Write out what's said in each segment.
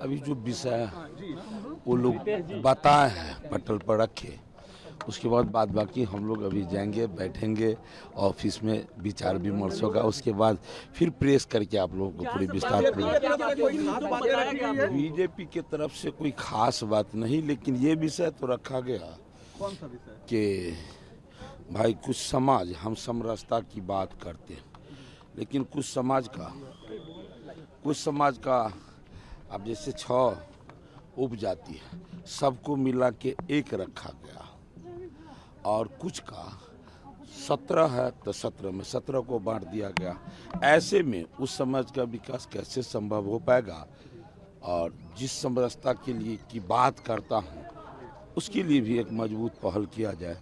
अभी जो विषय वो लोग बताए हैं पटल पर रखे, उसके बाद बाकी हम लोग अभी जाएंगे, बैठेंगे ऑफिस में, विचार विमर्श होगा, उसके बाद फिर प्रेस करके आप लोगों को पूरी विस्तार। बीजेपी की तरफ से कोई खास बात नहीं, लेकिन ये विषय तो रखा गया कि भाई कुछ समाज, हम समरसता की बात करते हैं, लेकिन कुछ समाज का अब जैसे 6 उपजाति है, सबको मिला के एक रखा गया, और कुछ का 17 है तो 17 में 17 को बांट दिया गया। ऐसे में उस समाज का विकास कैसे संभव हो पाएगा? और जिस समरसता के लिए की बात करता हूँ, उसके लिए भी एक मजबूत पहल किया जाए।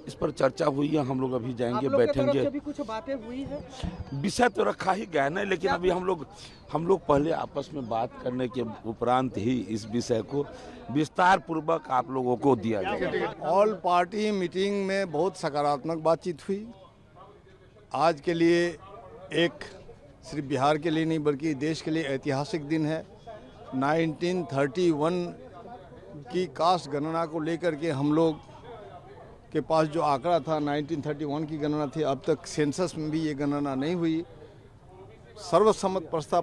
इस पर चर्चा हुई है, हम लोग अभी जाएंगे, बैठेंगे। अभी कुछ बातें हुई है, विषय तो रखा ही गया ना, लेकिन अभी हम लोग पहले आपस में बात करने के उपरांत ही इस विषय को विस्तार पूर्वक आप लोगों को दिया जाएगा। ऑल पार्टी मीटिंग में बहुत सकारात्मक बातचीत हुई। आज के लिए एक सिर्फ बिहार के लिए नहीं बल्कि देश के लिए ऐतिहासिक दिन है। 1931 की कास्ट गणना को लेकर के हम लोग के पास जो आंकड़ा था 1931 की गणना थी, अब तक सेंसस में भी ये गणना नहीं हुई। सर्वसम्मत प्रस्ताव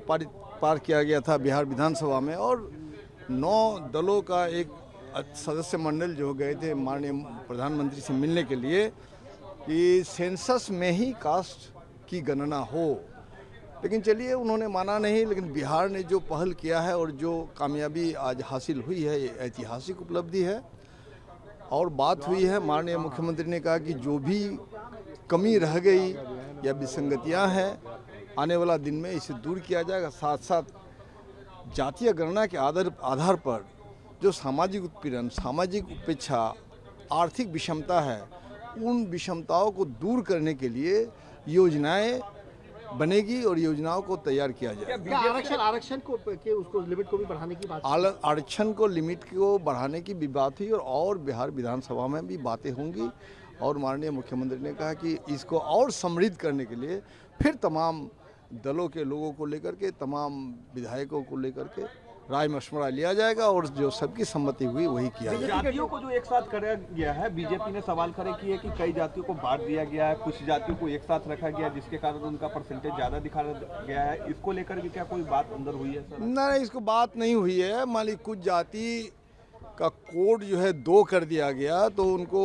पार किया गया था बिहार विधानसभा में, और 9 दलों का एक सदस्य मंडल जो गए थे माननीय प्रधानमंत्री से मिलने के लिए कि सेंसस में ही कास्ट की गणना हो। लेकिन चलिए, उन्होंने माना नहीं, लेकिन बिहार ने जो पहल किया है और जो कामयाबी आज हासिल हुई है, ये ऐतिहासिक उपलब्धि है। और बात हुई है, माननीय मुख्यमंत्री ने कहा कि जो भी कमी रह गई या विसंगतियां हैं, आने वाला दिन में इसे दूर किया जाएगा। साथ साथ जातीय गणना के आधार पर जो सामाजिक उत्पीड़न, सामाजिक उपेक्षा, आर्थिक विषमता है, उन विषमताओं को दूर करने के लिए योजनाएं बनेगी और योजनाओं को तैयार किया जाएगा। आरक्षण को उसको लिमिट को भी बढ़ाने की बात, आरक्षण को लिमिट को बढ़ाने की भी बात हुई, और बिहार विधानसभा में भी बातें होंगी। और माननीय मुख्यमंत्री ने कहा कि इसको और समृद्ध करने के लिए फिर तमाम दलों के लोगों को लेकर के, तमाम विधायकों को लेकर के राय मशवरा लिया जाएगा, और जो सबकी सम्मति हुई वही किया जाएगा। जातियों को जो एक साथ कराया गया है, बीजेपी ने सवाल खड़े किए कि कई जातियों को बांट दिया गया है, कुछ जातियों को एक साथ रखा गया, जिसके कारण उनका परसेंटेज ज्यादा दिखाया गया है। इसको लेकर भी क्या कोई बात अंदर हुई है सर? नहीं, इसको बात नहीं हुई है। मान ली कुछ जाति का कोड जो है 2 कर दिया गया, तो उनको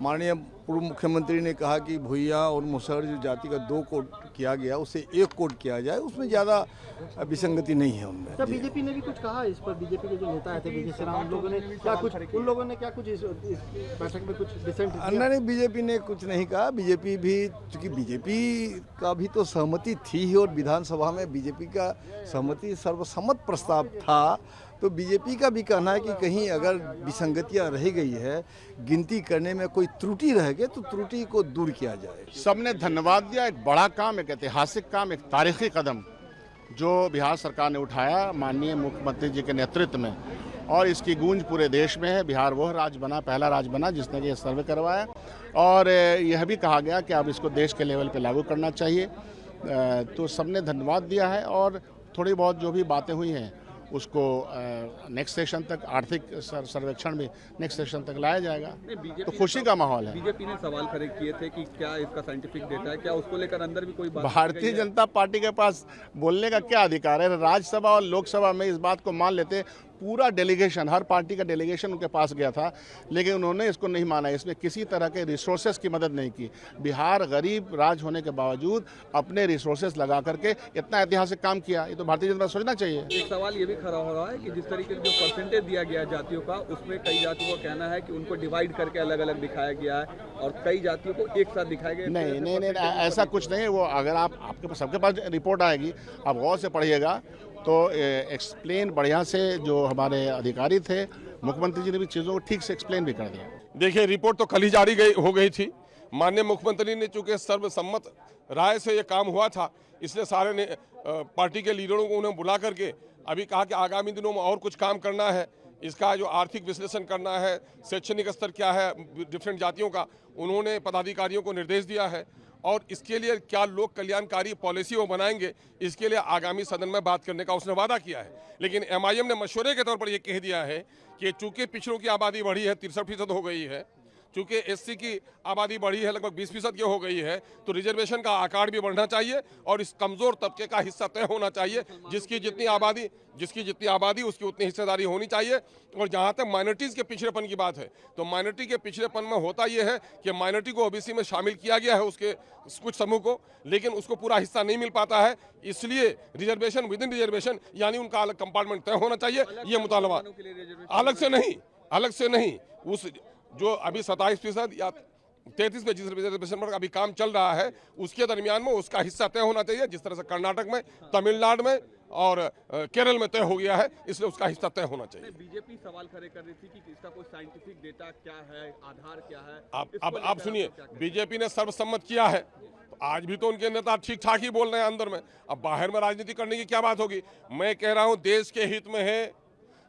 माननीय पूर्व मुख्यमंत्री ने कहा कि भुइयां और मुसहर जो जाति का 2 कोड किया गया, उसे 1 कोड किया जाए, उसमें ज़्यादा विसंगति नहीं है उनमें। तो बीजेपी ने भी कुछ कहा इस पर? बीजेपी के जो नेता थे विजय सिन्हा, उन लोगों ने क्या कुछ इस बैठक में कुछ डिसेंट? नहीं, बीजेपी ने कुछ नहीं कहा। बीजेपी भी, चूँकि बीजेपी का भी तो सहमति थी ही, और विधानसभा में बीजेपी का सहमति सर्वसम्मत प्रस्ताव था, तो बीजेपी का भी कहना है कि कहीं अगर विसंगतियां रह गई है, गिनती करने में कोई त्रुटि रह गई, तो त्रुटि को दूर किया जाए। सबने धन्यवाद दिया। एक बड़ा काम, एक ऐतिहासिक काम, एक तारीखी कदम जो बिहार सरकार ने उठाया माननीय मुख्यमंत्री जी के नेतृत्व में, और इसकी गूंज पूरे देश में है। बिहार वह राज्य बना, पहला राज्य बना जिसने ये सर्वे करवाया, और यह भी कहा गया कि अब इसको देश के लेवल पे लागू करना चाहिए। तो सबने धन्यवाद दिया है, और थोड़ी बहुत जो भी बातें हुई हैं उसको नेक्स्ट सेशन तक, आर्थिक सर्वेक्षण भी नेक्स्ट सेशन तक लाया जाएगा। तो खुशी का माहौल है। बीजेपी ने सवाल खड़े किए थे कि क्या इसका साइंटिफिक डेटा है, क्या उसको लेकर अंदर भी कोई बात? भारतीय जनता पार्टी के पास बोलने का क्या अधिकार है? राज्यसभा और लोकसभा में इस बात को मान लेते, पूरा डेलीगेशन, हर पार्टी का डेलीगेशन उनके पास गया था, लेकिन उन्होंने इसको नहीं माना। इसमें किसी तरह के रिसोर्सेज की मदद नहीं की। बिहार गरीब राज्य होने के बावजूद अपने रिसोर्सेज लगा करके इतना ऐतिहासिक काम किया, ये तो भारतीय जनता सोचना चाहिए। एक सवाल ये भी खड़ा हो रहा है कि जिस तरीके से जो परसेंटेज दिया गया जातियों का, उसमें कई जातियों का कहना है कि उनको डिवाइड करके अलग अलग दिखाया गया है, और कई जातियों को एक साथ दिखाया गया। नहीं, ऐसा कुछ नहीं है। वो अगर आप आपके पास, सबके पास रिपोर्ट आएगी, आप गौर से पढ़िएगा तो एक्सप्लेन बढ़िया से जो हमारे अधिकारी थे, मुख्यमंत्री जी ने भी चीज़ों को ठीक से एक्सप्लेन भी कर दिया। देखिए, रिपोर्ट तो कल ही जारी हो गई थी। माननीय मुख्यमंत्री ने चूंकि सर्वसम्मत राय से ये काम हुआ था, इसलिए सारे ने पार्टी के लीडरों को उन्हें बुला करके अभी कहा कि आगामी दिनों में और कुछ काम करना है, इसका जो आर्थिक विश्लेषण करना है, शैक्षणिक स्तर क्या है डिफरेंट जातियों का, उन्होंने पदाधिकारियों को निर्देश दिया है। और इसके लिए क्या लोक कल्याणकारी पॉलिसी वो बनाएंगे, इसके लिए आगामी सदन में बात करने का उसने वादा किया है। लेकिन एमआईएम ने मशवरे के तौर पर यह कह दिया है कि चूंकि पिछड़ों की आबादी बढ़ी है, 63% हो गई है, चूंकि एससी की आबादी बढ़ी है, लगभग 20% की हो गई है, तो रिजर्वेशन का आकार भी बढ़ना चाहिए और इस कमजोर तबके का हिस्सा तय होना चाहिए। जिसकी जितनी आबादी उसकी उतनी हिस्सेदारी होनी चाहिए। और जहां तक माइनॉरिटीज के पिछड़ेपन की बात है, तो माइनॉरिटी के पिछड़ेपन में होता यह है कि माइनॉरिटी को ओबीसी में शामिल किया गया है, उसके कुछ समूह को, लेकिन उसको पूरा हिस्सा नहीं मिल पाता है। इसलिए रिजर्वेशन विद इन रिजर्वेशन, यानी उनका अलग कंपार्टमेंट तय होना चाहिए। ये मुतालबा अलग से नहीं, उस जो अभी 27% या 33% रिजर्वेशन पर अभी काम चल रहा है, उसके दरमियान में उसका हिस्सा तय होना चाहिए। जिस तरह से कर्नाटक में, तमिलनाडु में और केरल में तय हो गया है, इसलिए उसका हिस्सा तय होना चाहिए। बीजेपी सवाल खड़े कर रही थी कि इसका कोई साइंटिफिक डेटा क्या है, आधार क्या है। अब आप सुनिए, बीजेपी ने सर्वसम्मत किया है, तो आज भी तो उनके नेता ठीक ठाक ही बोल रहे हैं अंदर में। अब बाहर में राजनीति करने की क्या बात होगी। मैं कह रहा हूं देश के हित में है।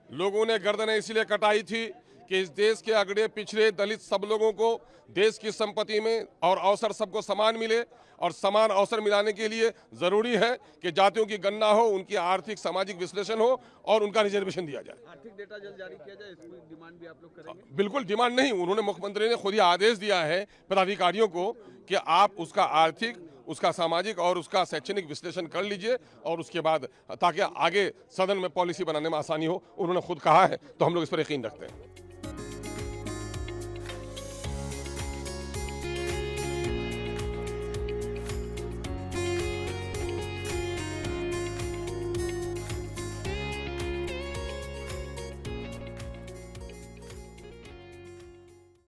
लोगों ने गर्दनें इसलिए कटाई थी कि इस देश के अगड़े पिछड़े दलित सब लोगों को देश की संपत्ति में और अवसर सबको समान मिले, और समान अवसर मिलाने के लिए जरूरी है कि जातियों की गणना हो, उनकी आर्थिक सामाजिक विश्लेषण हो और उनका रिजर्वेशन दिया जाए। आर्थिक डेटा जल्द जारी किया जाए, इसकी डिमांड भी आप लोग करेंगे? बिल्कुल डिमांड नहीं, उन्होंने, मुख्यमंत्री ने खुद ही आदेश दिया है पदाधिकारियों को कि आप उसका आर्थिक, उसका सामाजिक और उसका शैक्षणिक विश्लेषण कर लीजिए, और उसके बाद ताकि आगे सदन में पॉलिसी बनाने में आसानी हो। उन्होंने खुद कहा है, तो हम लोग इस पर यकीन रखते हैं।